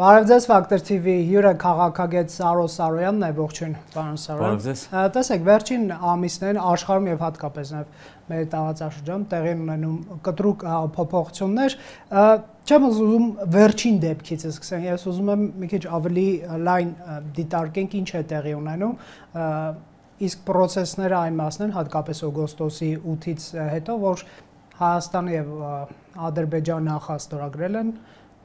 Բարև ձեզ Factor TV հյուրը քաղաքագետ Սարո Սարոյանն է, ողջույն, պարոն Սարոյան։ Բարև ձեզ։ Տեսեք, վերջին ամիսներին աշխարհում եւ հատկապես նաեւ մեր տարածաշրջանում տեղի ունենում կտրուկ փոփոխություններ։ Չեմ ուզում վերջին դեպքից սկսենք, ես ուզում եմ մի քիչ ավելի լայն դիտարկենք ինչ է տեղի ունենում։ Իսկ process-ները այն մասն են, հատկապես օգոստոսի 8-ից հետո, որ Հայաստանը եւ Ադրբեջանը նախաստորագրել են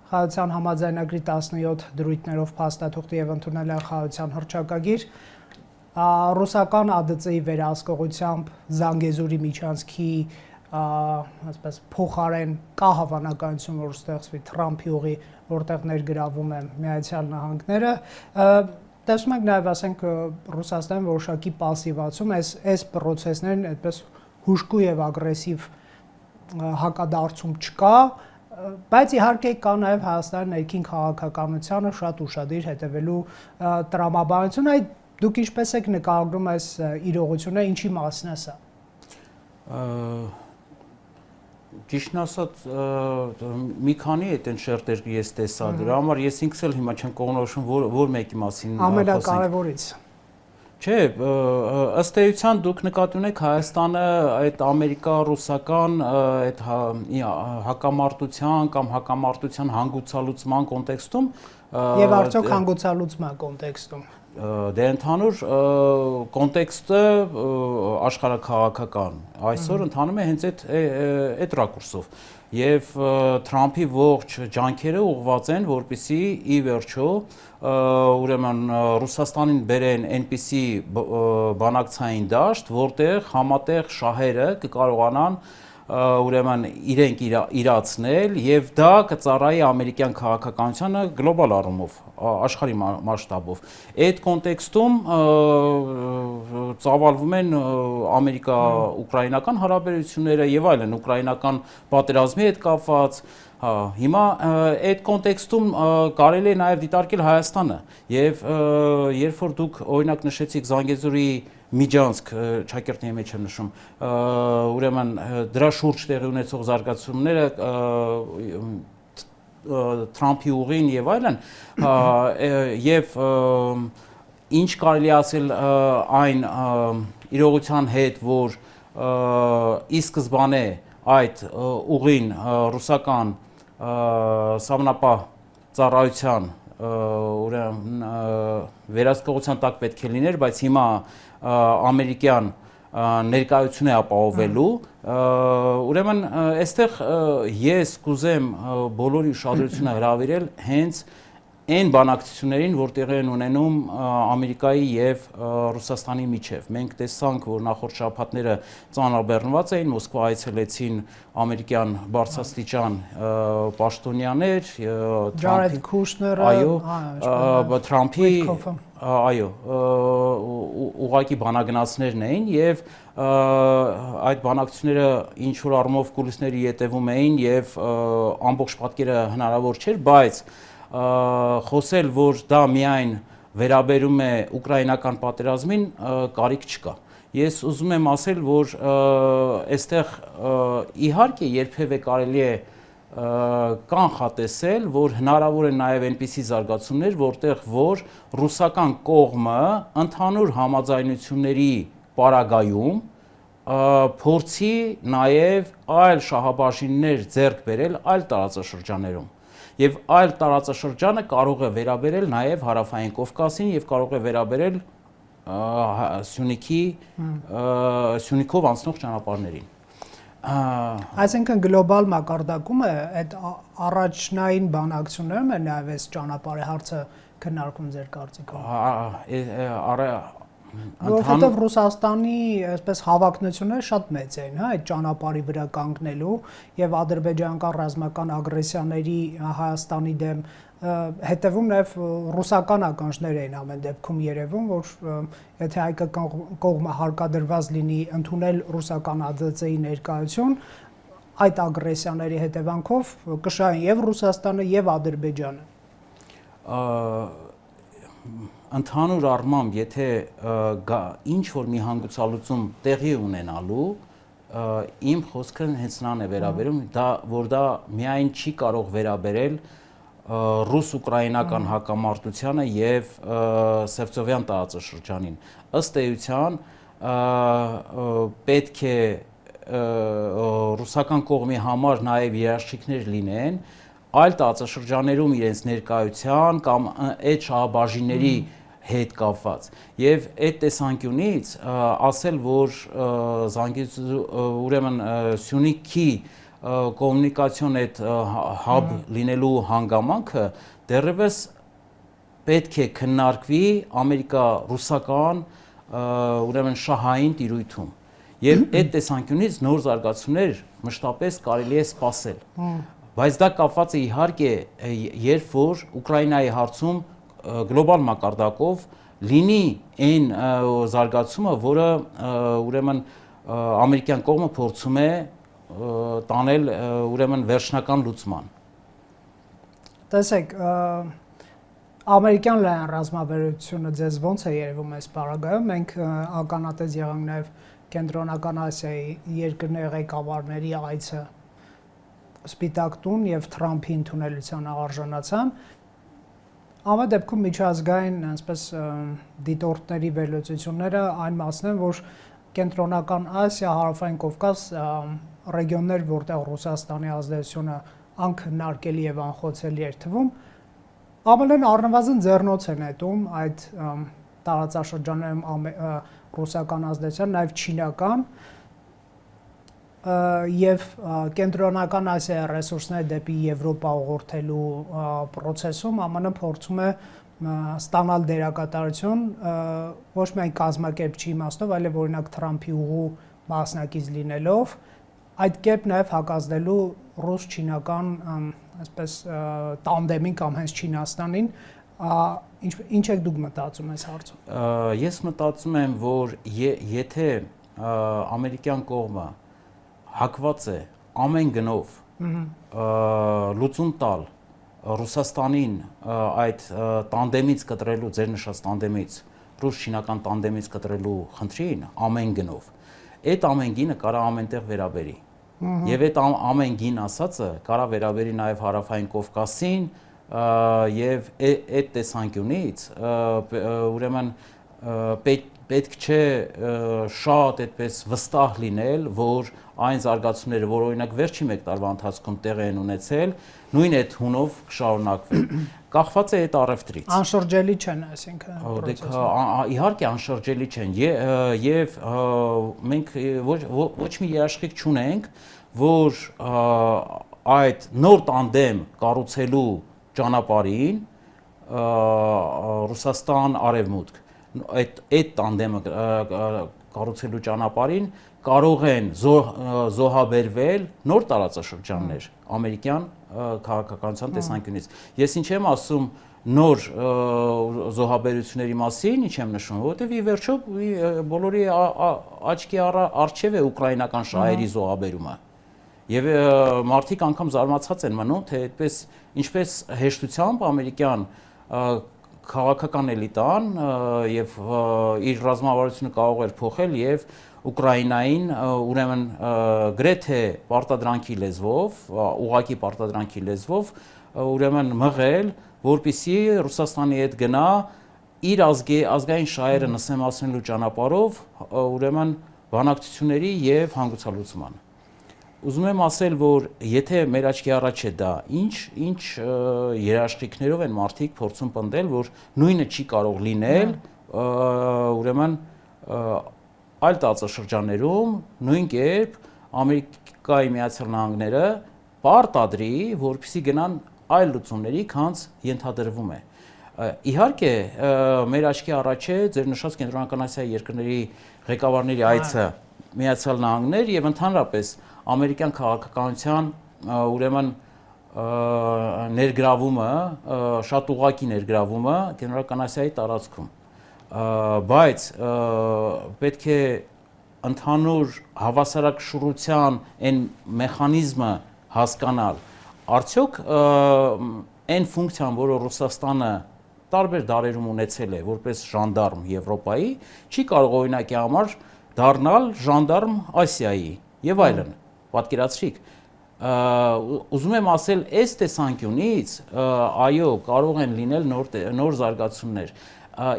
Խաղաղության համաձայնագրի 17 դրույթներով փաստաթուղթ եւ ընդունել են խաղաղության հռչակագիր։ Ռուսական ԱԴՑ-ի վերահսկողությամբ Զանգեզուրի միջանցքի ասես փոխարեն կա հավանականություն, որ ստեղծվի Թրամփի ուղի, որտեղ ներգրավում են Միացյալ Նահանգները։ Տեսնում ենք նաեւ, ասենք, Ռուսաստանը որոշակի пассивացում այս process-ներն այդպես հուժկու եւ ագրեսիվ հակադարձում չկա, բայց իհարկե կա նաև Հայաստանի ներքին քաղաքականությանը շատ ուշադիր հետևելու տրամաբանություն, այդ դուք ինչպես եք նկարագրում այս իրողությունը, ինչի մասին է սա։ Ճիշտն ասած, մի քանի այդեն շերտեր ես տեսա, դրա համար ես ինքս էլ հիմա չեմ կողնորոշում, որ մեկի մասին ամենակարևորից։ Չէ, ըստ էության դուք նկատի ունեք Հայաստանը այդ ամերիկա-ռուսական այդ հակամարտության կամ հակամարտության հանգուցալուծման կոնտեքստում եւ արդյոք հանգուցալուծման կոնտեքստում դե ընդհանուր կոնտեքստը աշխարհաքաղաքական այսօր ընթանում է հենց այդ ռակուրսով եւ Թրամփի ողջ ջանքերը ուղղված են որպեսզի ի վերջո ուրեմն Ռուսաստանին բերեն այնպիսի բանակցային դաշտ, որտեղ համատեղ շահերը կկարողանան ուրեմն իրենք իրացնել եւ դա կծառայի ամերիկյան քաղաքականությանը գլոբալ առումով, աշխարհի մասշտաբով։ Այդ կոնտեքստում ծավալվում են ամերիկա-ուկրաինական հարաբերությունները եւ այլն, ուկրաինական պատերազմի հետ կապված Հիմա այդ կոնտեքստում կարելի է նաև դիտարկել Հայաստանը եւ երբ որ դուք օրինակ նշեցիք Զանգեզուրի միջանցք ճակերտների մեջ եմ նշում ուրեմն դրա շուրջ տեղի ունեցող զարգացումները Թրամփի ուղին եւ այլն եւ ինչ կարելի ասել այն իրողության հետ որ ի սկզբանե այդ ուղին ռուսական սահմանապահ ծառայության ուրեմն վերահսկողության տակ պետք է լիներ, բայց հիմա ամերիկյան ներկայություն է ապահովելու, ուրեմն այստեղ ես կուզեմ բոլորի ուշադրությունը հրավիրել հենց այն բանակցություններին, որ տեղի են ունենում Ամերիկայի եւ Ռուսաստանի միջև։ Մենք տեսանք, որ նախորդ շաբաթները ծանրաբեռնված էին, Մոսկվա այցելեցին ամերիկյան բարձրաստիճան պաշտոնյաներ, Ջարեդ Քուշները, այո, Թրամփի, այո, ուղղակի բանագնացներն էին եւ այդ բանակցությունները ինչ որ առումով կուլիսների ետևում էին եւ ամբողջ պատկերը հնարավոր չէր, բայց խոսել, որ դա միայն վերաբերում է ուկրաինական պատերազմին, կարիք չկա։ Ես ուզում եմ ասել, որ այստեղ իհարկե երբևէ կարելի է կանխատեսել, որ հնարավոր են նաև այնպիսի զարգացումներ, որտեղ որ ռուսական կողմը ընդհանուր համաձայնությունների պարագայում փորձի նաև այլ շահաբաժիններ ձեռք բերել այլ տարածաշրջաններում։ Եվ այլ տարածաշրջանը կարող է վերաբերել նաև Հարավային Կովկասին եւ կարող է վերաբերել Սյունիքով անցնող ճանապարհներին։ Այսինքն գլոբալ մակարդակում է այդ առաջնային բանակցություններում է նաև այս ճանապարհի հարցը քննարկում ձեր կարծիքով։ Որովհետև Ռուսաստանի այսպես հավակնությունները շատ մեծ էին, հա, այդ ճանապարհի վրա կանգնելու եւ ադրբեջանական ռազմական ագրեսիաների Հայաստանի դեմ հետևում նաեւ ռուսական ականջներ էին ամեն դեպքում երևում, որ եթե հայկական կողմը հարկադրված լինի ընդունել ռուսական ԱԴՑ-ի ներկայություն, այդ ագրեսիաների հետևանքով կշահեն եւ Ռուսաստանը եւ Ադրբեջանը։ Ընդհանուր առմամբ, եթե ինչ որ մի հանգուցալուծում տեղի ունենալու, իմ խոսքը հենց նրան է վերաբերում, որ դա միայն չի կարող վերաբերել ռուս-ուկրաինական հակամարտությանը եւ Սևծովյան տարածաշրջանին։ Ըստ էության պետք է ռուսական կողմի համար նաեւ երաշխիքներ լինեն այլ տարածաշրջաներում իրենց ներկայության կամ այդ շահաբաժինների հետ կապված եւ այդ տեսանկյունից ասել որ ուրեմն Սյունիքի կոմունիկացիոն այդ հաբ լինելու հանգամանքը դեռևս պետք է քննարկվի ամերիկա-ռուսական ուրեմն շահային տիրույթում եւ այդ տեսանկյունից նոր զարգացումներ մշտապես կարելի է սպասել բայց դա կապված է իհարկե երբ որ Ուկրաինայի հարցում գլոբալ մակարդակով լինի այն զարգացումը, որը ուրեմն ամերիկյան կողմը փորձում է տանել ուրեմն վերջնական լուծման։ Տեսեք, ամերիկյան լայն ռազմավարությունը ձեզ ոնց է երևում այս պարագայում, մենք ականատես եղանք նաև Կենտրոնական Ասիայի երկրների ղեկավարների այցը Սպիտակ տուն եւ Թրամփի ընդունելության արժանացան։ Ամեն դեպքում միջազգային այսպես դիտորդների վերլուծությունները այն մասն են, որ Կենտրոնական Ասիա, Հարավային Կովկաս ռեգիոններ, որտեղ Ռուսաստանի ազդեցությունը անքննարկելի եւ անխոցելի էր թվում, ԱՄՆ-ն առնվազն ձեռնոց է նետում այդ տարածաշրջանում ռուսական ազդեցության, նաեւ չինական եւ Կենտրոնական Ասիայի ռեսուրսները դեպի Եվրոպա ուղղորդելու process-ում ԱՄՆ-ը փորձում է ստանալ դերակատարություն ոչ միայն կազմակերպչի իմաստով, այլև օրինակ Թրամփի ուղու մասնակից լինելով, այդ կերպ նաեւ հակազդելու ռուս-չինական այսպես տանդեմին կամ հենց Չինաստանին, ինչ եք դուք մտածում այս հարցում։ Ես մտածում եմ, որ եթե ամերիկյան կողմը հակված է ամեն գնով լուծում տալ Ռուսաստանին այդ տանդեմից կտրելու, ձեր նշած տանդեմից, ռուս-չինական տանդեմից կտրելու խնդրին ամեն գնով, այդ ամեն գինը կարա ամենտեղ վերաբերի։ Եվ այդ ամեն գին ասածը կարա վերաբերի նաև Հարավային Կովկասին եւ այդ տեսանկյունից ուրեմն պետք չէ շատ այդպես վստահ լինել, որ այն զարգացումները, որ օրինակ վերջի 1 տարվա ընթացքում տեղի են ունեցել, նույն այդ հունով կշարունակվեն։ Կախված է այդ առևտրից։ Անշրջելի չեն, այսինքն։ Իհարկե անշրջելի չեն եւ մենք ոչ մի երաշխիք չունենք, որ այդ նոր տանդեմ կառուցելու ճանապարհին Ռուսաստան արևմուտք այդ տանդեմը կառուցելու ճանապարհին կարող են զոհաբերվել նոր տարածաշրջաններ ամերիկյան քաղաքականության տեսանկյունից։ Ես ինչ եմ ասում նոր զոհաբերությունների մասին, ինչ եմ նշում, որովհետև ի վերջո բոլորի աչքի առջև է ուկրաինական շահերի զոհաբերումը։ Եվ մարդիկ անգամ զարմացած են մնում, թե այդպես ինչպես հեշտությամբ ամերիկյան քաղաքական էլիտան եւ իր ռազմավարությունը կարող էր փոխել եւ Ուկրաինային ուրեմն գրեթե պարտադրանքի լեզվով, ուղղակի պարտադրանքի լեզվով ուրեմն մղել, որպեսզի Ռուսաստանի հետ գնա իր ազգային շահերը նսեմացնելու ճանապարհով ուրեմն բանակցությունների եւ հանգուցալուծման։ Ուզում եմ ասել, որ եթե մեր աչքի առաջ է դա, ինչ երաշխիքներով են մարդիկ փորձում պնդել, որ նույնը չի կարող լինել, ուրեմն այլ տարածաշրջաններում նույն կերպ Ամերիկայի Միացյալ Նահանգները պարտադրի, որպեսզի գնան այլ լուծումների, քան ենթադրվում է։ Իհարկե, մեր աչքի առաջ է ձեր նշած Կենտրոնական Ասիայի երկրների ղեկավարների այցը Միացյալ Նահանգներ եւ ընդհանրապես ամերիկյան քաղաքականության ուրեմն ներգրավումը, շատ ուղղակի ներգրավումը Կենտրոնական Ասիայի տարածքում, բայց պետք է ընդհանուր հավասարակշռության այն մեխանիզմը հասկանալ, արդյոք այն ֆունկցիան, որը Ռուսաստանը տարբեր դարերում ունեցել է որպես ժանդարմ Եվրոպայի, չի կարող օրինակի համար դառնալ ժանդարմ Ասիայի եւ այլն։ Պատկերացրիք, ուզում եմ ասել, այս տեսանկյունից այո, կարող են լինել նոր զարգացումներ։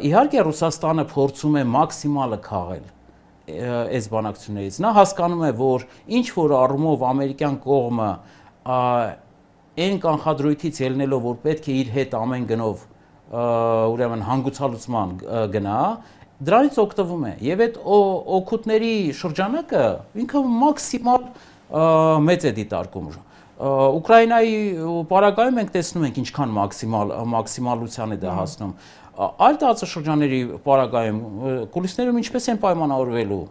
Իհարկե Ռուսաստանը փորձում է մաքսիմալը քաղել այս բանակցություններից։ Նա հասկանում է, որ ինչ որ առումով ամերիկյան կողմը այն կանխադրույթից ելնելով, որ պետք է իր հետ ամեն գնով ուրեմն հանգուցալուծման գնա, դրանից օգտվում է։ Եվ այդ օգուտների շրջանակը ինքը մաքսիմալ մեծ է դիտարկում։ Ուկրաինայի պարագայում մենք տեսնում ենք ինչքան մաքսիմալության է դա հասնում։ Այլ տարածաշրջանների պարագայում կուլիսներում ինչպես են պայմանավորվելու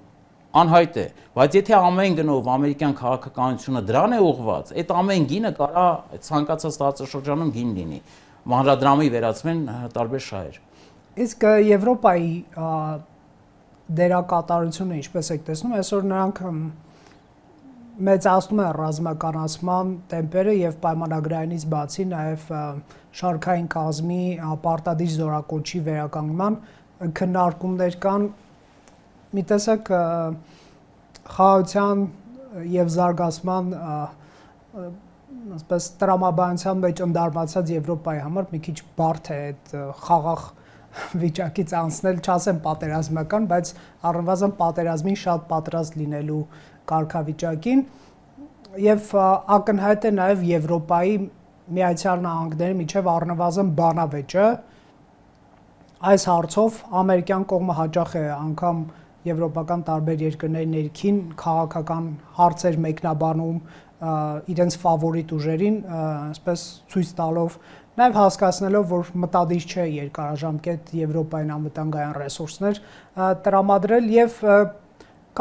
անհայտ է, բայց եթե ամեն գնով ամերիկյան քաղաքականությունը դրան է ուղղված, այդ ամեն գինը կարա ցանկացած տարածաշրջանում գին լինի, մանրադրամի վերածվեն տարբեր շահեր։ Իսկ Եվրոպայի դերակատարությունը ինչպես եք տեսնում, այսօր նրանք մեծացնում են ռազմականացման տեմպերը եւ պայմանագրայինից բացի նաեւ շարքային կազմի պարտադիր զորակոչի վերականգնման քննարկումներ կան, մի տեսակ խաղաղության եւ զարգացման ասես տրամաբանության մեջ ընդդարմացած Եվրոպայի համար մի քիչ բարդ է այդ խաղաղ վիճակից անցնել, չասեմ պատերազմական, բայց առնվազն պատերազմին շատ պատրաստ լինելու կարգավիճակին եւ ակնհայտ է նաեւ Եվրոպայի Միացյալ Նահանգների միջև առնվազն բանավեճը այս հարցով ամերիկյան կողմը հաճախ է անգամ եվրոպական տարբեր երկրների ներքին քաղաքական հարցեր մեկնաբանում իրենց ֆավորիտ ուժերին, այսպես ցույց տալով, նաև հասկացնելով, որ մտադիր չէ երկարաժամկետ Եվրոպային անվտանգային ռեսուրսներ տրամադրել եւ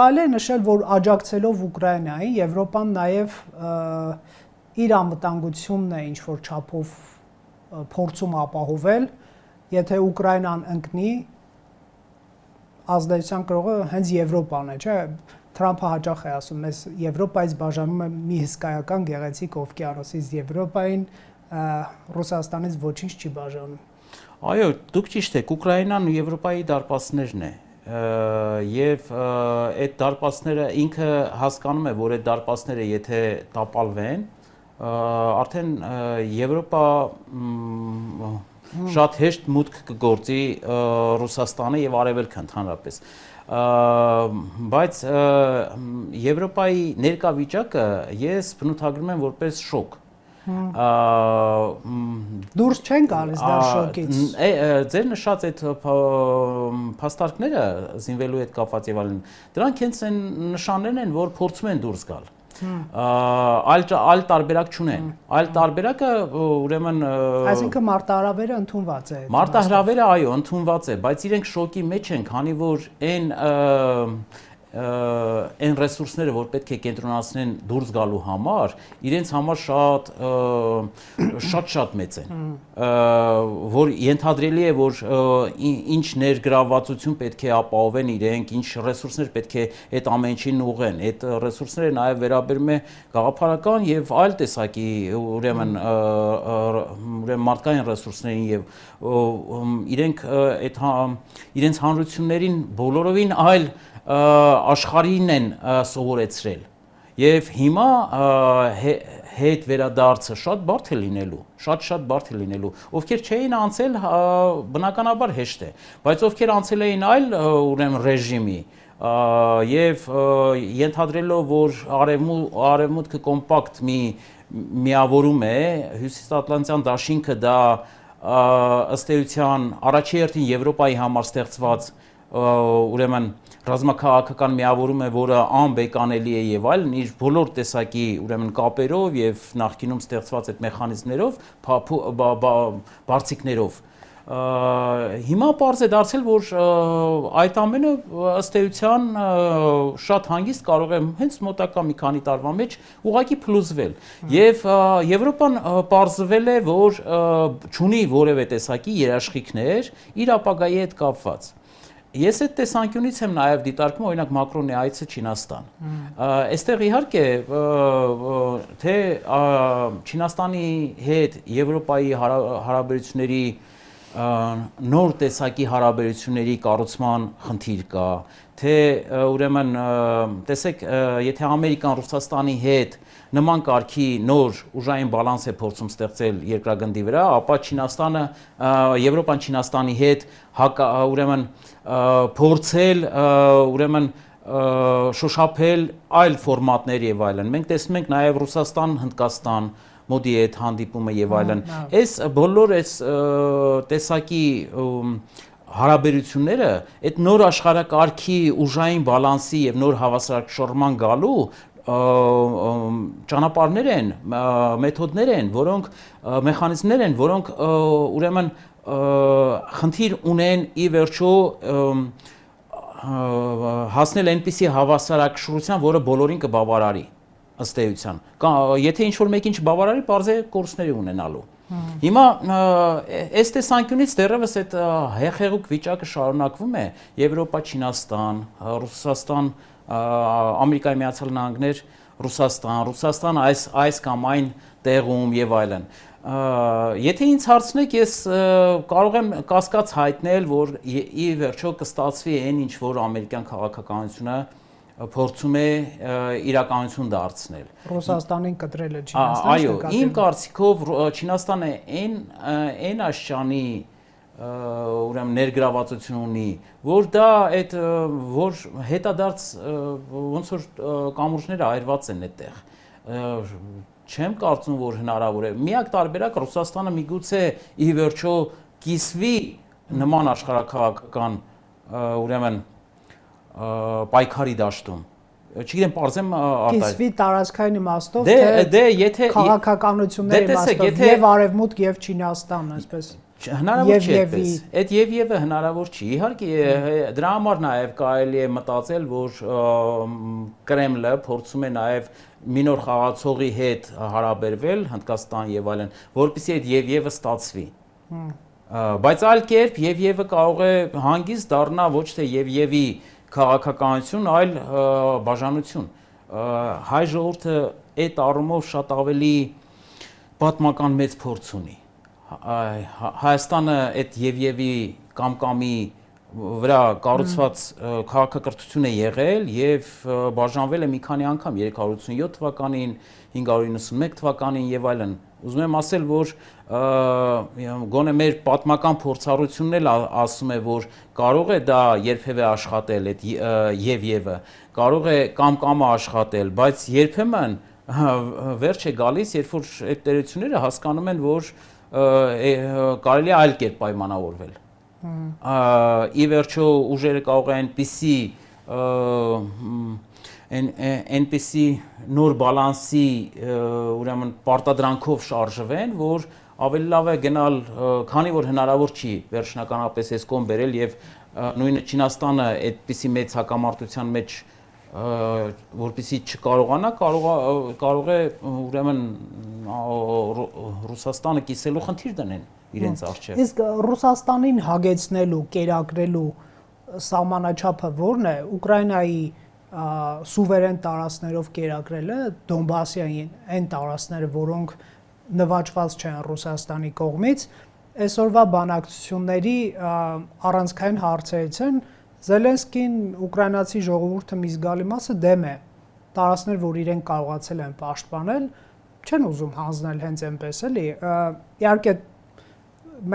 կարելի է նշել, որ աջակցելով Ուկրաինային, Եվրոպան նաև իր անվտանգությունն է ինչ որ չափով փորձում ապահովել, եթե Ուկրաինան ընկնի, ազդեցության կրողը հենց Եվրոպան է, չէ՞։ Թրամփը հաճախ է ասում, ես Եվրոպայից բաժանում եմ մի հսկայական գեղեցիկ օվկիանոսից Եվրոպային, Ռուսաստանից ոչինչ չի բաժանում։ Այո, դուք ճիշտ եք, Ուկրաինան Եվրոպայի դարպասներն է, եւ այդ դարպասները ինքը հասկանում է, որ այդ դարպասները եթե տապալվեն, արդեն Եվրոպա շատ հեշտ մուտք կգործի Ռուսաստանը եւ Արևելքը ընդհանրապես։ Բայց Եվրոպայի ներկա վիճակը ես բնութագրում եմ որպես շոկ։ Դուրս չեն գալիս դա շոկից։ Ձեր նշած այդ փաստարկները զինվելու հետ կապված եւ այլն, դրանք հենց այն նշաններն են, որ փորձում են դուրս գալ։ Այլ տարբերակ չունեն։ Այլ տարբերակը ուրեմն այսինքն մարտահրավերը ընդունված է։ Մարտահրավերը այո, ընդունված է, բայց իրենք շոկի մեջ են, քանի որ այն ռեսուրսները, որ պետք է կենտրոնացնեն դուրս գալու համար, իրենց համար շատ մեծ են, որ ենթադրելի է, որ ինչ ներգրավվածություն պետք է ապահովեն իրենք, ինչ ռեսուրսներ պետք է այդ ամեն ինչին ուղղեն, այդ ռեսուրսները նաև վերաբերում է գաղափարական եւ այլ տեսակի, ուրեմն մարդկային ռեսուրսներին եւ իրենք այդ իրենց հանրություններին բոլորովին այլ աշխարհին են սովորեցրել եւ հիմա հետ վերադարձը շատ բարդ է լինելու, շատ բարդ է լինելու, ովքեր չէին անցել բնականաբար հեշտ է, բայց ովքեր անցել էին այլ ուրեմն ռեժիմի եւ ենթադրելով, որ արևմուտքը կոմպակտ մի միավորում է, հյուսիսատլանտյան դաշինքը դա ըստ էության առաջի հերթին Եվրոպայի համար ստեղծված ուրեմն ռազմաքաղաքական միավորում է, որը անբեկանելի է եւ այլն, իր բոլոր տեսակի ուրեմն կապերով եւ նախկինում ստեղծված այդ մեխանիզմներով, բարձիկներով։ Հիմա պարզ է դարձել, որ այդ ամենը ըստ էության շատ հանգիստ կարող է հենց մոտակա մի քանի տարվա մեջ ուղղակի փլուզվել։ Եվ Եվրոպան պարզվել է, որ չունի որևէ տեսակի երաշխիքներ իր ապագայի հետ կապված։ Ես այդ տեսանկյունից եմ նաև դիտարկում օրինակ Մակրոնի այցը Չինաստան։ Այստեղ իհարկե թե Չինաստանի հետ Եվրոպայի հարաբերությունների նոր տեսակի հարաբերությունների կառուցման խնդիր կա, թե ուրեմն տեսեք, եթե Ամերիկան Ռուսաստանի հետ նման կարգի նոր ուժային բալանս է փորձում ստեղծել երկրագնդի վրա, ապա Չինաստանը Եվրոպան Չինաստանի հետ ուրեմն փորձել ուրեմն շոշափել այլ ֆորմատներ եւ այլն։ Մենք տեսնում ենք նաեւ Ռուսաստան, Հնդկաստան մոդի այդ հանդիպումը եւ այլն։ Այս բոլոր այս տեսակի հարաբերությունները այդ նոր աշխարհակարգի ուժային բալանսի եւ նոր հավասարակշռման գալու ճանապարհներ են, մեթոդներ են, որոնք մեխանիզմներ են, որոնք ուրեմն խնդիր ունեն ի վերջո հասնել այնպիսի հավասարակշռության, որը բոլորին կբավարարի ըստ էության։ Եթե ինչ-որ մեկին չբավարարի, բարձր է կորուստների ունենալու։ Հիմա այս տեսանկյունից դեռևս այդ հեղեղուկ վիճակը շարունակվում է Եվրոպա, Չինաստան, Ռուսաստան, Ամերիկայի Միացյալ Նահանգներ, Ռուսաստան այս կամ այն տեղում եւ այլն։ Եթե ինձ հարցնեք, ես կարող եմ կասկած հայտնել, որ ի վերջո կստացվի այն ինչ որ ամերիկյան քաղաքականությունը փորձում է իրականություն դարձնել։ Ռուսաստանին կտրել է Չինաստանը։ Այո, իմ կարծիքով Չինաստանը այն աշճանի ուրեմն ներգրավվածություն ունի, որ դա այդ որ հետադարձ ոնց որ կամուրջները այրված են այդտեղ։ Չեմ կարծում, որ հնարավոր է։ Միակ տարբերակ Ռուսաստանը միգուցե ի վերջո կիսվի նման աշխարհաքաղաքական ուրեմն պայքարի դաշտում։ Չգիտեմ, parzem արտահայտ։ Կիսվի տարածքային իմաստով, թե եթե քաղաքականությունների իմաստով եւ Արևմուտք եւ Չինաստան, այսպես։ Հնարավոր չի այդպես։ Այդ եւ-ը հնարավոր չի։ Իհարկե, դրա համար նաեւ կարելի է մտածել, որ Կրեմլը փորձում է նաեւ մի նոր խաղացողի հետ հարաբերվել, Հնդկաստան եւ այլն, որպեսզի այդ եւ-ը ստացվի։ Բայց այլ կերպ եւ-ը կարող է հանգիստ դառնա ոչ թե եւ-ի քաղաքականություն, այլ բաժանություն։ Հայ ժողովուրդը այդ առումով շատ ավելի պատմական մեծ փորձ ունի։ Հայաստանը այդ եւ-ի կամ-կամի վրա կառուցված քաղաքակրթություն է եղել եւ բաժանվել է մի քանի անգամ 387 թվականին, 591 թվականին եւ այլն։ Ուզում եմ ասել, որ գոնե մեր պատմական փորձառությունն էլ ասում է, որ կարող է դա երբևէ աշխատել այդ եւ-ը, կարող է կամ-կամը աշխատել, բայց երբեմն վերջ է գալիս, երբ որ այդ տերությունները հասկանում են, որ կարելի է այլ կերպ պայմանավորվել։ Ի վերջո ուժերը կարող է այնպիսի նոր բալանսի ուրեմն պարտադրանքով շարժվեն, որ ավելի լավ է գնալ, քանի որ հնարավոր չի վերջնականապես այս կողմ բերել եւ նույնը Չինաստանը այդպիսի մեծ հակամարտության մեջ որպեսզի չկարողանա, կարող է ուրեմն Ռուսաստանը կիսելու խնդիր դնեն իրենց առջև։ Իսկ Ռուսաստանին հագեցնելու, կերակրելու սահմանաչափը ո՞րն է։ Ուկրաինայի սուվերեն տարածքներով կերակրելը, Դոնբասյան այն տարածքները, որոնք նվաճված չեն Ռուսաստանի կողմից, այսօրվա բանակցությունների առանցքային հարցերից են Զելենսկին ուկրաինացի ժողովուրդը մի զգալի մասը դեմ է տարածքներ, որ իրեն կարողացել են պաշտպանել, չեն ուզում հանձնել հենց այնպես էլի։ Իհարկե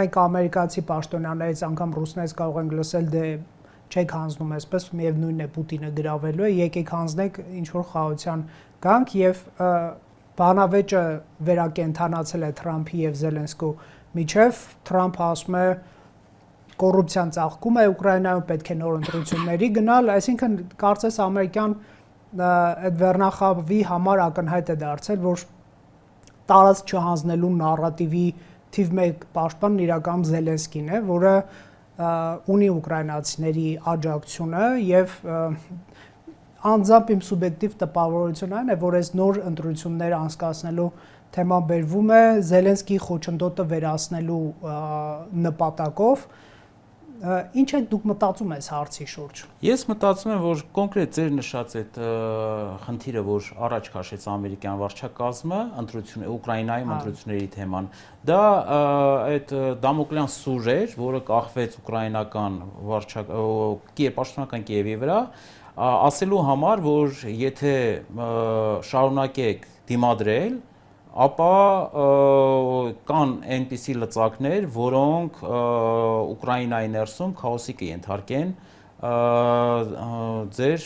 մենք ամերիկացի պաշտոնյաներից անգամ ռուսներից կարող ենք լսել դե չեք հանձնում այսպես, միևնույնն է Պուտինը գրավելու է, եկեք հանձնեք ինչ որ խաղաղության գանք եւ բանավեճը վերակենդանացել է Թրամփի եւ Զելենսկու միջև, Թրամփը ասում է կոռուպցիան ծաղկում է Ուկրաինայում, պետք է նոր ընտրությունների գնալ, այսինքն կարծես ամերիկյան այդ վերնախավի համար ակնհայտ է դարձել, որ տարածք չհանձնելու նարատիվի թիվ 1 պաշտպանն իրականում Զելենսկին է, որը ունի ուկրաինացիների աջակցությունը եւ անձամբ իմ սուբյեկտիվ տպավորությունն այն է, որ այս նոր ընտրություններ անցկացնելու թեման բերվում է Զելենսկիի խոչընդոտը վերացնելու նպատակով։ Ինչ եք դուք մտածում այս հարցի շուրջ։ Ես մտածում եմ, որ կոնկրետ ձեր նշած այդ խնդիրը, որ առաջ քաշեց ամերիկյան վարչակազմը, Ուկրաինայում ընտրությունների թեման, դա այդ Դամոկլյան սուր էր, որը կախվեց ուկրաինական պաշտոնական Կիևի վրա, ասելու համար, որ եթե շարունակեք դիմադրել, ապա կան այնպիսի լծակներ, որոնք Ուկրաինայի ներսում քաոսի կենթարկեն ձեր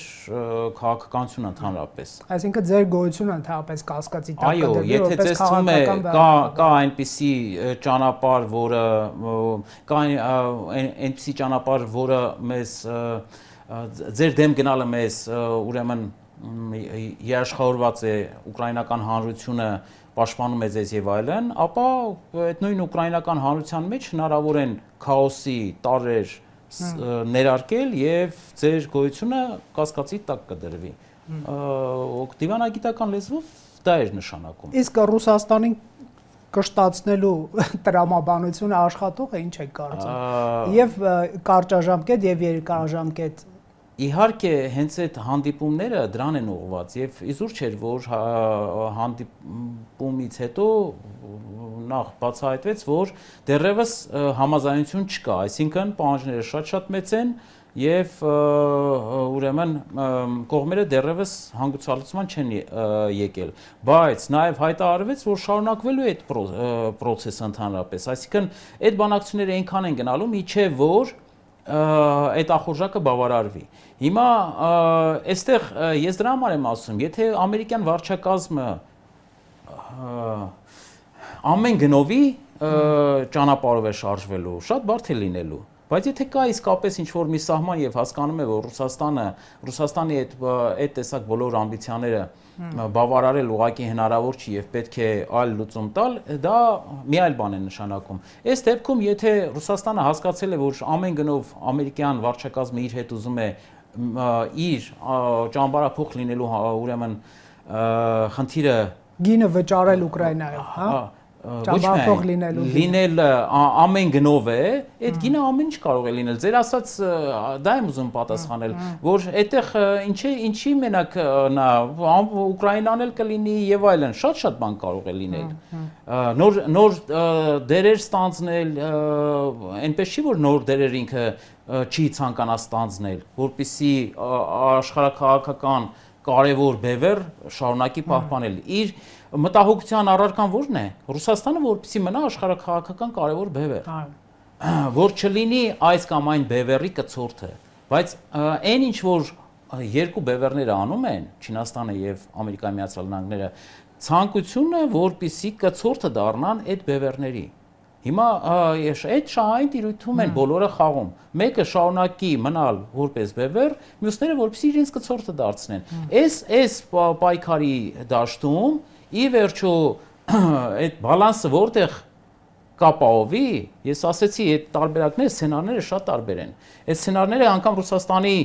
քաղաքականությունը ընդհանրապես։ Այսինքն ձեր գոյությունը ընդհանրապես կասկածի տակ Այո, եթե ձեզ թվում է կա այնպիսի ճանապարհ, որը մեզ ձեր դեմ գնալը մեզ ուրեմն երաշխավորված է ուկրաինական հանրությունը պաշտպանում է ձեզ եւ այլն, ապա այդ նույն ուկրաինական հանրության մեջ հնարավոր են քաոսի տարրեր ներարկել եւ ձեր գոյությունը կասկածի տակ կդրվի։ Դիվանագիտական լեզվով դա է նշանակում։ Իսկ Ռուսաստանին կշտացնելու տրամաբանությունը աշխատող է, ինչ է կարծում։ Եվ կարճաժամկետ եւ երկարաժամկետ Իհարկե, հենց այդ հանդիպումները դրան են ուղղված եւ իզուր չէր, որ հանդիպումից հետո նախ բացահայտվեց, որ դեռևս համաձայնություն չկա, այսինքն պահանջները շատ մեծ են եւ ուրեմն կողմերը դեռևս հանգուցալուծման չեն եկել, բայց նաեւ հայտարարվեց, որ շարունակվելու է այդ process-ը ընդհանրապես, այսինքն այդ բանակցությունները այնքան են գնալու, միջև որ այդ ախորժակը բավարարվի։ Հիմա այստեղ ես դրա համար եմ ասում, եթե ամերիկյան վարչակազմը ամեն գնովի ճանապարհով է շարժվելու, շատ բարդ է լինելու, բայց եթե կա իսկապես ինչ-որ մի սահման եւ հասկանում է, որ Ռուսաստանի այդ տեսակ բոլոր ամբիցիաները բավարարել ուղղակի հնարավոր չի եւ պետք է այլ լուծում տալ, դա մի այլ բան է նշանակում։ Այս դեպքում, եթե Ռուսաստանը հասկացել է, որ ամեն գնով ամերիկյան վարչակազմը իր հետ ուզում է իր ճամբարափոխ լինելու ուրեմն խնդիրը գինը վճարել Ուկրաինայով, հա։ Ճամբարափոխ լինել ամեն գնով է, այդ գինը ամեն ինչ կարող է լինել։ Ձեր ասած դա եմ ուզում պատասխանել, որ այդտեղ ինչի մենակ նա Ուկրաինան էլ կլինի եւ այլն, շատ բան կարող է լինել։ Նոր դերեր ստանձնել, այնպես չի որ նոր դերեր ինքը չի ցանկանա ստանձնել, որպեսզի աշխարհաքաղաքական կարևոր բևեռ շարունակի պահպանել։ Իր մտահոգության առարկան ո՞րն է։ Ռուսաստանը որպեսզի մնա աշխարհաքաղաքական կարևոր բևեռ, որ չլինի այս կամ այն բևեռի կցորդը, բայց այն ինչ որ երկու բևեռները անում են, Չինաստանը եւ Ամերիկայի Միացյալ Նահանգները, ցանկությունը որպեսզի կցորդը դառնան այդ բևեռների։ Հիմա այդ շահային տիրույթում են բոլորը խաղում։ Մեկը շարունակի մնալ որպես բևեռ, մյուսները որպեսզի իրենց կցորդը դարձնեն։ Այս պայքարի դաշտում ի վերջո այդ բալանսը որտեղ կապահովի, ես ասեցի, այդ տարբերակները, սցենարները շատ տարբեր են։ Այդ սցենարները անգամ Ռուսաստանի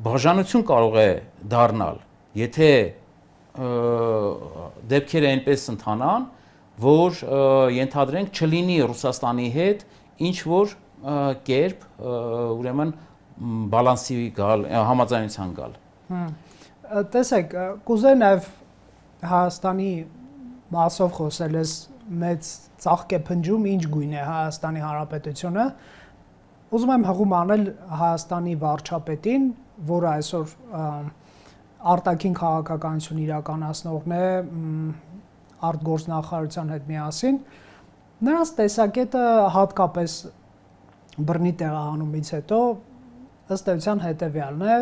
բաժանություն կարող է դառնալ, եթե դեպքերը այնպես ընթանան, որ ենթադրենք չլինի Ռուսաստանի հետ ինչ որ կերպ ուրեմն բալանսի գալ, համաձայնության գալ։ Տեսեք, կուզեի նաև Հայաստանի մասով խոսել ես մեծ ծաղկ է փնջում, ինչ գույն է Հայաստանի Հանրապետությունը։ Ուզում եմ հղում անել Հայաստանի վարչապետին, որը այսօր արտաքին քաղաքականություն իրականացնողն է արտգործնախարարության հետ միասին, նրանց տեսակետը հատկապես բռնի տեղահանումից հետո ըստ էության հետևյալն է,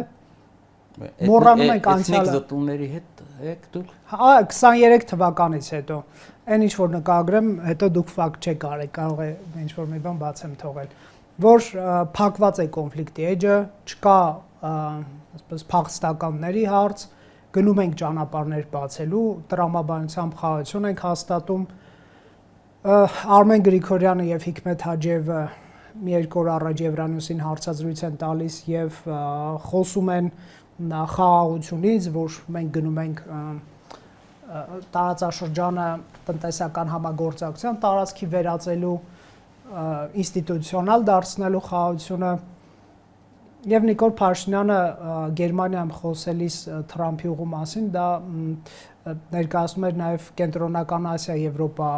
մոռանում ենք անցյալը։ Էթնիկ զտումների հետ եք դուք։ 23 թվականից հետո, այն ինչ որ նկարագրեմ, հետո դուք ֆակտ չեք արել, կարող է ինչ որ մի բան բաց եմ թողել, որ փակված է կոնֆլիկտի էջը, չկա ասես փախստականների հարց, գնում ենք ճանապարհներ բացելու, տրամաբանությամբ խաղաղություն ենք հաստատում։ Արմեն Գրիգորյանը եւ Հիկմետ Հաջիևը մի երկու օր առաջ Եվրանյուսին հարցազրույց են տալիս եւ խոսում են խաղաղությունից, որ մենք գնում ենք տարածաշրջանը տնտեսական համագործակցության տարածքի վերածելու, ինստիտուցիոնալ դարձնելու խաղաղությունը։ Եվ Նիկոլ Փաշինյանը Գերմանիայում խոսելիս Թրամփի ուղու մասին դա ներկայացնում էր նաև Կենտրոնական Ասիա, Եվրոպա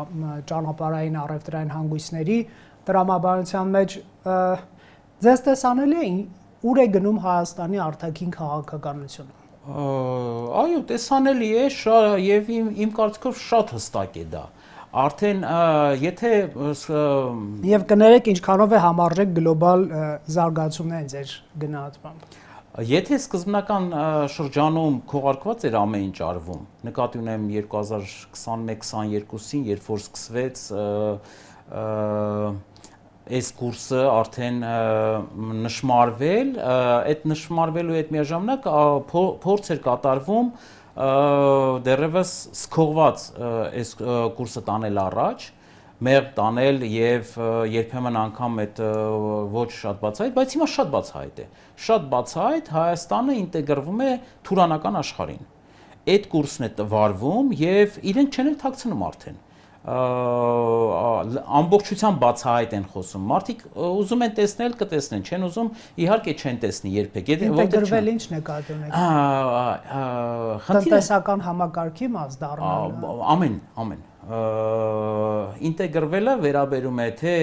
ճանապարհային առևտրային հանգույցների տրամաբանության մեջ ձեզ տեսանելի է ուր է գնում Հայաստանի արտաքին քաղաքականությունը։ Այո, տեսանելի է, եւ իմ կարծիքով շատ հստակ է դա։ Արդեն եթե եւ կներեք ինչքանով է համարժեք գլոբալ զարգացումն ձեր գնահատմամբ։ Եթե սկզբնական շրջանում քողարկված էր ամեն ինչ արվում, նկատի ունեմ 2021-22-ին, երբ որ սկսվեց այս կուրսը արդեն նշմարվել, այդ նշմարվելու հետ միաժամանակ փորձ էր կատարվում դեռևս սկողված այս կուրսը տանել առաջ, մեղմ տանել եւ երբեմն անգամ այդ ոչ շատ բացահայտ, բայց հիմա շատ բացահայտ է։ Շատ բացահայտ Հայաստանը ինտեգրվում է թուրանական աշխարհին։ Այդ կուրսն է վարվում եւ իրենք չեն էլ թաքցնում արդեն։ Ամբողջությամբ բացահայտ են խոսում։ Մարդիկ ուզում են տեսնել, կտեսնեն, չեն ուզում, իհարկե չեն տեսնի երբեք։ Ինտեգրվել ի՞նչ նկատի ունեք։ Տնտեսական համակարգի մաս դառնալ։ Ամեն ինտեգրվելը վերաբերում է թե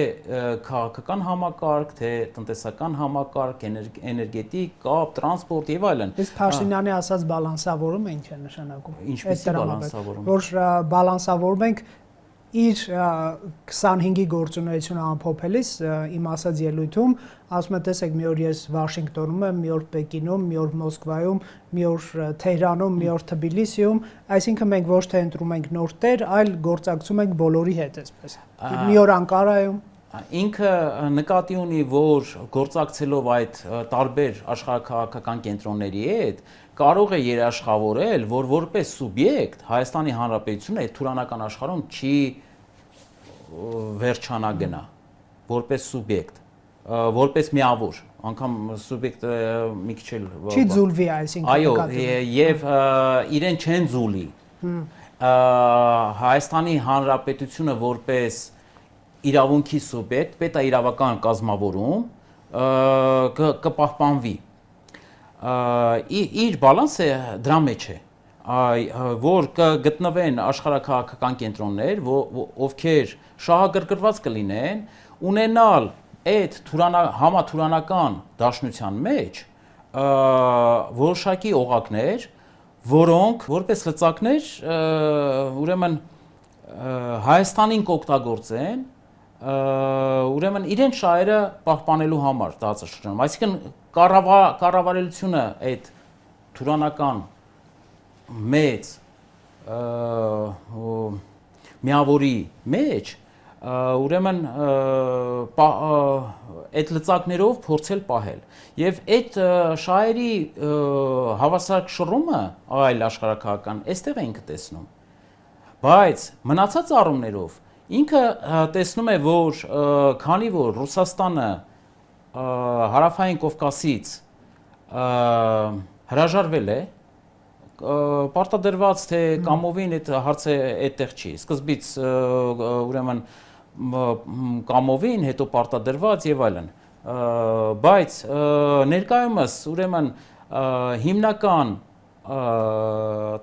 քաղաքական համակարգ, թե տնտեսական համակարգ, էներգետիկ, կապ, տրանսպորտ եւ այլն։ Իսկ Փաշինյանի ասած բալանսավորումը ինչ է նշանակում։ Ինչպեսի բալանսավորում։ Որ բալանսավորում ենք իր 25-ի գործունեությունը ամփոփելիս իմ ասած ելույթում ասում եմ տեսեք մի օր ես Վաշինգտոնում եմ, մի օր Պեկինում, մի օր Մոսկվայում, մի օր Թեհրանում, մի օր Թբիլիսիում, այսինքն մենք ոչ թե ընտրում ենք նոր տեր, այլ գործակցում ենք բոլորի հետ այսպես։ Մի օր Անկարայում ինքը նկատի ունի, որ գործակցելով այդ տարբեր աշխարհաքաղաքական կենտրոնների հետ կարող է երաշխավորել, որ որպես սուբյեկտ Հայաստանի Հանրապետությունը այդ թուրանական աշխարհում չի վերջանագնա, որպես սուբյեկտ, որպես միավոր, անգամ սուբյեկտը մի քիչ էլ չի ձուլվի, այսինքն այո, եւ իրեն չեն ձուլի։ Հայաստանի Հանրապետությունը որպես իրավունքի սուբյեկտ, պետաիրավական կազմավորում կպահպանվի։ Իր բալանսը դրա մեջ է, որ կգտնվեն աշխարհաքաղաքական կենտրոններ, ովքեր շահագրգռված կլինեն, ունենալ այդ համաթուրանական դաշնության մեջ որոշակի օղակներ, որոնք որպես լծակներ ուրեմն Հայաստանին կօգտագործեն ուրեմն իրեն շահերը պահպանելու համար տարածաշրջանում, այսինքն կառավարելությունը այդ թուրանական մեծ միավորի մեջ ուրեմն այդ լծակներով փորձել պահել եւ այդ շահերի հավասարակշռումը այլ աշխարհաքաղաքական այստեղ է ինքը տեսնում, բայց մնացած առումներով ինքը տեսնում է, որ քանի որ Ռուսաստանը Հարավային Կովկասից հրաժարվել է, պարտադրված թե կամովին այդ հարցը այդտեղ չի։ Սկզբից ուրեմն կամովին, հետո պարտադրված եւ այլն։ Բայց ներկայումս ուրեմն հիմնական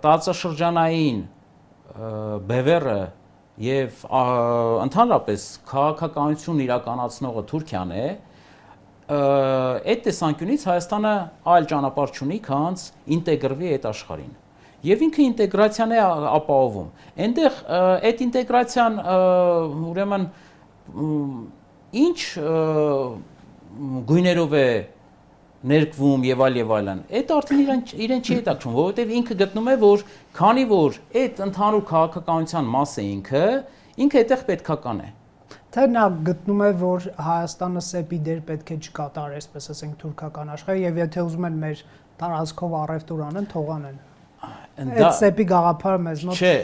տարածաշրջանային բևեռը եւ ընդհանրապես քաղաքականություն իրականացնողը Թուրքիան է, այդ տեսանկյունից Հայաստանը այլ ճանապարհ չունի, քան ինտեգրվի այդ աշխարհին։ Եվ ինքը ինտեգրացիան է ապահովում։ Այնտեղ այդ ինտեգրացիան ուրեմն ինչ գույներով է ներկվում եւ այլն, այդ արդեն իրեն չի հետաքրքրում, որովհետեւ ինքը գտնում է, որ քանի որ այդ ընդհանուր քաղաքականության մաս է ինքը այդտեղ պետքական է։ Թե նա գտնում է, որ Հայաստանը սեպի դեր պետք է չկատարի, այսպես ասենք, թուրքական աշխարհը եւ եթե ուզում են մեր տարածքով առևտուր անեն, թողանեն։ Այդ սեպի գաղափարը մեզ մոտ չէ,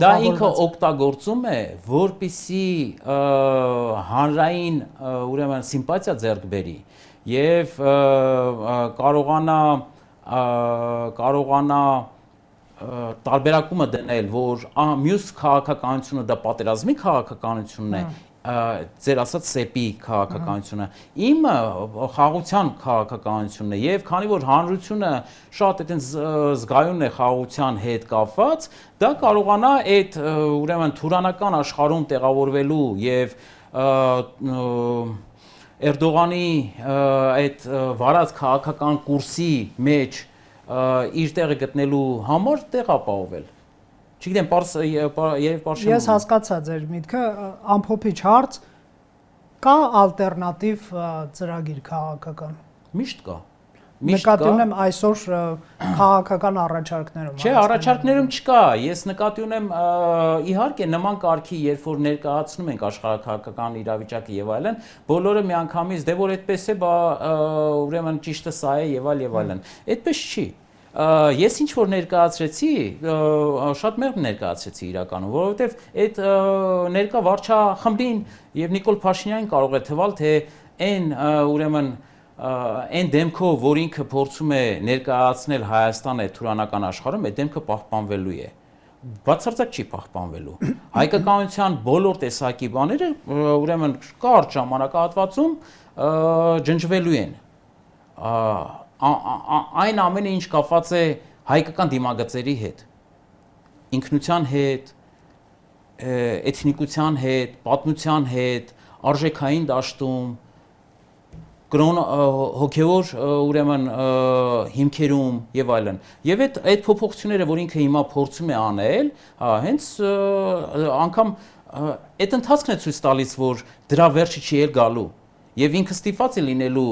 դա ինքը օգտագործում է, որպեսզի հանրային ուրեմն սիմպաթիա ձեռք բերի եւ կարողանա տարբերակումը դնել, որ մյուս քաղաքականությունը դա պատերազմի քաղաքականությունն է, ձեր ասած սեպի քաղաքականությունը, իմը խաղաղության քաղաքականությունն է եւ քանի որ հանրությունը շատ այդեն զգայուն է խաղաղության հետ կապված, դա կարողանա այդ ուրեմն թուրանական աշխարհում տեղավորվելու եւ Էրդողանի այդ վարած քաղաքական կուրսի մեջ իր տեղը գտնելու համար տեղ ապահովել։ Չգիտեմ, երբ պարզ Ես հասկացա ձեր միտքը, ամփոփիչ հարց, կա ալտերնատիվ ծրագիր քաղաքական։ Միշտ կա։ Նկատի ունեմ այսօր քաղաքական առաջարկներում։ Չէ, առաջարկներում չկա։ Ես նկատի ունեմ իհարկե նման կարգի, երբ որ ներկայացնում ենք աշխարհաքաղաքական իրավիճակը եւ այլն, բոլորը միանգամից դե որ այդպես է, բա ուրեմն ճիշտը սա է եւ այլն։ Այդպես չի։ Ես ինչ որ ներկայացրեցի, շատ մեղմ ներկայացրեցի իրականում, որովհետեւ այդ ներկա վարչախմբին եւ Նիկոլ Փաշինյանին կարող է թվալ, թե այն ուրեմն այն դեմքով, որ ինքը փորձում է ներկայացնել Հայաստանը թուրանական աշխարհում, այդ դեմքը պահպանվելու է։ Բացարձակ չի պահպանվելու։ Հայկականության բոլոր տեսակի բաները ուրեմն կարճ ժամանակահատվածում ջնջվելու են։ Այն ամենը, ինչ կապված է հայկական դիմագծերի հետ, ինքնության հետ, էթնիկության հետ, պատմության հետ, արժեքային դաշտում, հոգևոր ուրեմն հիմքերում եւ այլն։ Եվ այդ փոփոխությունները, որ ինքը հիմա փորձում է անել, հենց անգամ այդ ընթացքն է ցույց տալիս, որ դրա վերջը չի էլ գալու։ Եվ ինքը ստիպված է լինելու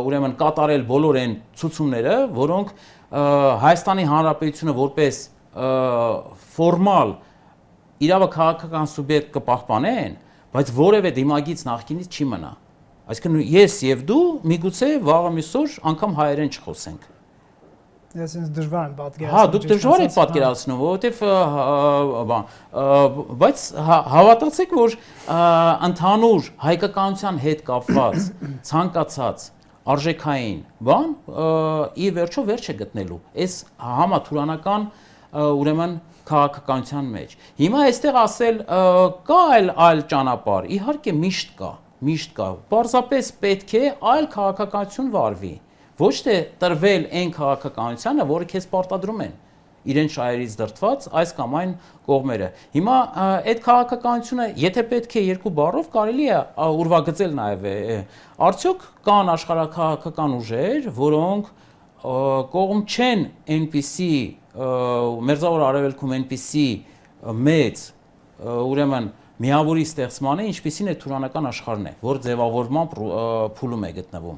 ուրեմն կատարել բոլոր այն ցուցումները, որոնք Հայաստանի Հանրապետությունը որպես ֆորմալ իրավաքաղաքական սուբյեկտ կպահպանեն, բայց որևէ դիմագիծ նախկինից չի մնա։ Այսինքն ես եւ դու միգուցե վաղը միսօր անգամ հայերեն չխոսենք։ Ես ինձ դժվար եմ պատկերացնում։ Հա, դուք դժվար եք պատկերացնում, որովհետեւ բայց հավատացեք, որ ընդհանուր հայկականության հետ կապված ցանկացած արժեքային բան ի վերջո վերջ է գտնելու։ Այս համաթուրանական ուրեմն քաղաքականության մեջ։ Հիմա այստեղ ասել կա այլ ճանապարհ, իհարկե միշտ կա, պարզապես պետք է այլ քաղաքականություն վարվի, ոչ թե տրվել այն քաղաքականությանը, որը քեզ պարտադրում են իրեն շահերից դրդված այս կամ այն կողմերը։ Հիմա այդ քաղաքականությունը, եթե պետք է երկու բառով կարելի է ուրվագծել նաև, արդյոք կան աշխարհաքաղաքական ուժեր, որոնք կողմ չեն այնպիսի մերձավոր արևելքում այնպիսի մեծ ուրեմն միավորի ստեղծմանը, ինչպիսին է թուրանական աշխարհն է, որ ձևավորման փուլում է գտնվում։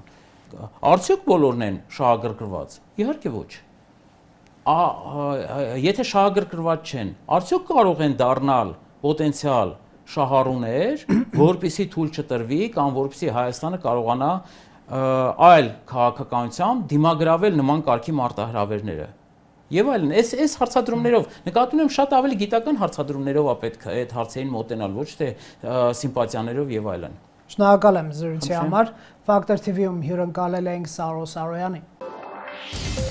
Արդյոք բոլորն են շահագրգռված։ Իհարկե ոչ։ Եթե շահագրգռված չեն, արդյոք կարող են դառնալ պոտենցիալ շահառուներ, որպեսզի թույլ չտրվի կամ որպեսզի Հայաստանը կարողանա այլ քաղաքականությամբ դիմագրավել նման կարգի մարտահրավերները։ Եվ այլն, այս հարցադրումներով նկատի ունեմ շատ ավելի գիտական հարցադրումներով է պետք այդ հարցերին մոտենալ, ոչ թե սիմպաթիաներով եւ այլն։ Շնորհակալ եմ զրույցի համար։ Factor TV-ում հյուրընկալել ենք Սարո Սարոյանին։